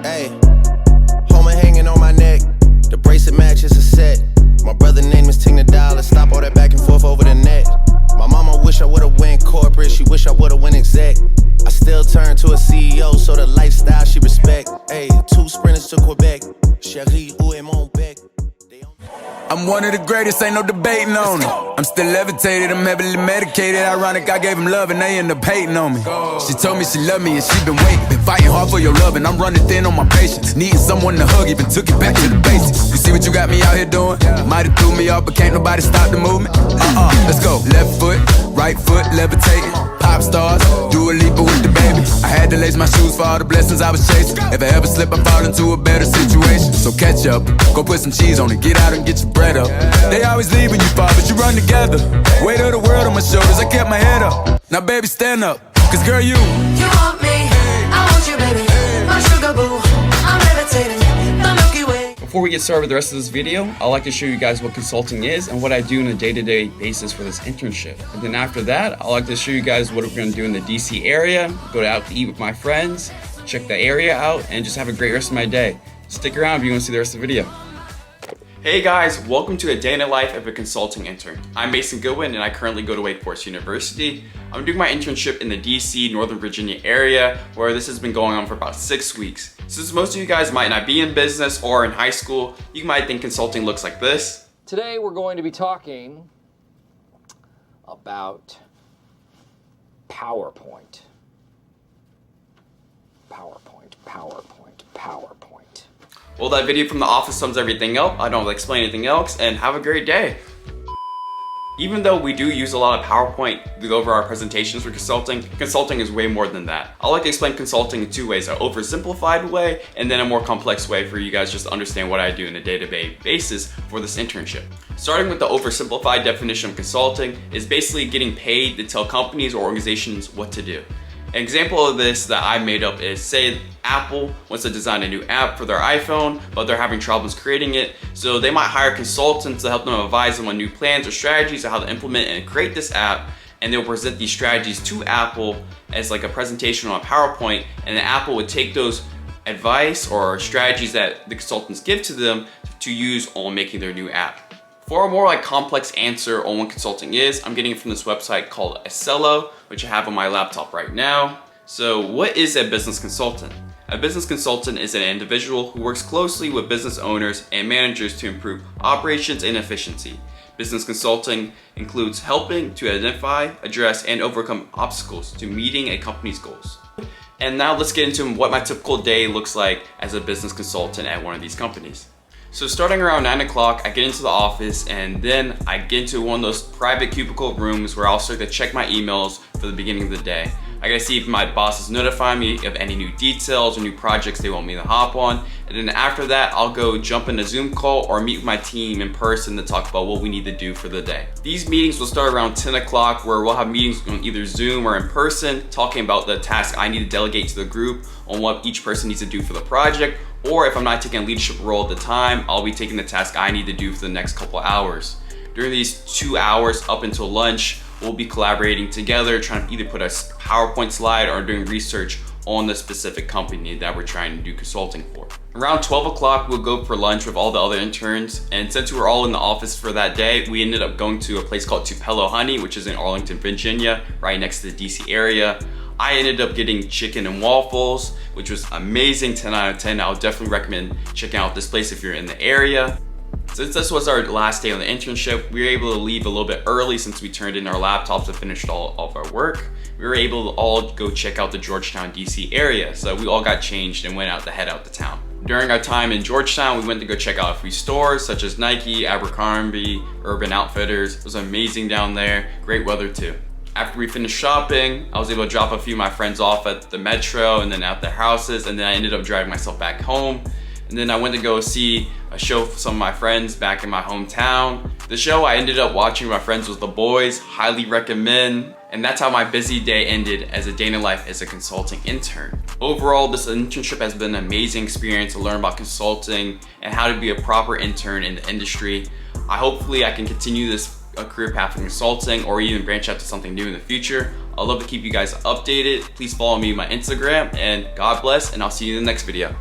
Hey, Homer hanging on my neck. The bracelet matches a set. My brother name is Ting the Dollar. Stop all that back and forth over the net. My mama wish I would've went corporate. She wish I would've went exec. I still turn to a CEO, so the lifestyle she respect. Hey, 2 sprinters to Quebec. Chérie, où est mon bec? I'm one of the greatest, ain't no debating on it. I'm still levitated, I'm heavily medicated. Ironic, I gave him love and they end up hating on me. She told me she loved me and she been waiting. Been fighting hard for your love and I'm running thin on my patience. Needing someone to hug, even took it back to the basics. You see what you got me out here doing? Might have threw me off, but can't nobody stop the movement. Let's go. Left foot, right foot, levitating. Pop stars, do a leap with the baby. I had to lace my shoes for all the blessings I was chasing. If I ever slip, I fall into a better situation. So catch up, go put some cheese on it, get out and get your bread up. They always leave when you fall, but you run together. Weight of the world on my shoulders, I kept my head up. Now baby, stand up, cause girl, you want me, I want you, baby. My sugar boo, I'm levitating the Milky Way. Before we get started with the rest of this video, I'd like to show you guys what consulting is and what I do on a day-to-day basis for this internship. And then after that, I'd like to show you guys what we're going to do in the DC area, go out to eat with my friends, check the area out, and just have a great rest of my day. Stick around if you want to see the rest of the video. Hey guys, welcome to a day in the life of a consulting intern. I'm Mason Goodwin and I currently go to Wake Forest University. I'm doing my internship in the DC, Northern Virginia area, where this has been going on for about 6 weeks. Since most of you guys might not be in business or in high school, you might think consulting looks like this. Today we're going to be talking about PowerPoint. PowerPoint. Well, that video from The Office sums everything up. I don't explain anything else, and have a great day. Even though we do use a lot of PowerPoint to go over our presentations for consulting is way more than that. I like to explain consulting in 2 ways, an oversimplified way and then a more complex way for you guys just to understand what I do on a day-to-day basis for this internship. Starting with the oversimplified definition of consulting is basically getting paid to tell companies or organizations what to do. An example of this that I made up is, say Apple wants to design a new app for their iPhone, but they're having problems creating it. So they might hire consultants to help them advise them on new plans or strategies on how to implement and create this app. And they'll present these strategies to Apple as like a presentation on a PowerPoint. And then Apple would take those advice or strategies that the consultants give to them to use on making their new app. For a more complex answer on what consulting is, I'm getting it from this website called Acello, which I have on my laptop right now. So what is a business consultant? A business consultant is an individual who works closely with business owners and managers to improve operations and efficiency. Business consulting includes helping to identify, address, and overcome obstacles to meeting a company's goals. And now let's get into what my typical day looks like as a business consultant at one of these companies. So starting around 9 o'clock, I get into the office and then I get into one of those private cubicle rooms where I'll start to check my emails for the beginning of the day. I gotta see if my boss is notifying me of any new details or new projects they want me to hop on. And then after that, I'll go jump in a Zoom call or meet with my team in person to talk about what we need to do for the day. These meetings will start around 10 o'clock where we'll have meetings on either Zoom or in person, talking about the task I need to delegate to the group on what each person needs to do for the project. Or if I'm not taking a leadership role at the time, I'll be taking the task I need to do for the next couple hours. During these 2 hours up until lunch, we'll be collaborating together, trying to either put a PowerPoint slide or doing research on the specific company that we're trying to do consulting for. Around 12 o'clock, we'll go for lunch with all the other interns. And since we were all in the office for that day, we ended up going to a place called Tupelo Honey, which is in Arlington, Virginia, right next to the DC area. I ended up getting chicken and waffles, which was amazing, 10 out of 10. I would definitely recommend checking out this place if you're in the area. Since this was our last day on the internship, we were able to leave a little bit early since we turned in our laptops and finished all of our work. We were able to all go check out the Georgetown, DC area. So we all got changed and went out to head out to town. During our time in Georgetown, we went to go check out a few stores such as Nike, Abercrombie, Urban Outfitters. It was amazing down there, great weather too. After we finished shopping, I was able to drop a few of my friends off at the metro and then at their houses, and then I ended up driving myself back home. And then I went to go see a show for some of my friends back in my hometown. The show I ended up watching with my friends was The Boys, highly recommend. And that's how my busy day ended as a day in the life as a consulting intern. Overall, this internship has been an amazing experience to learn about consulting and how to be a proper intern in the industry. Hopefully I can continue this career path in consulting or even branch out to something new in the future. I'd love to keep you guys updated. Please follow me on my Instagram, and God bless, and I'll see you in the next video.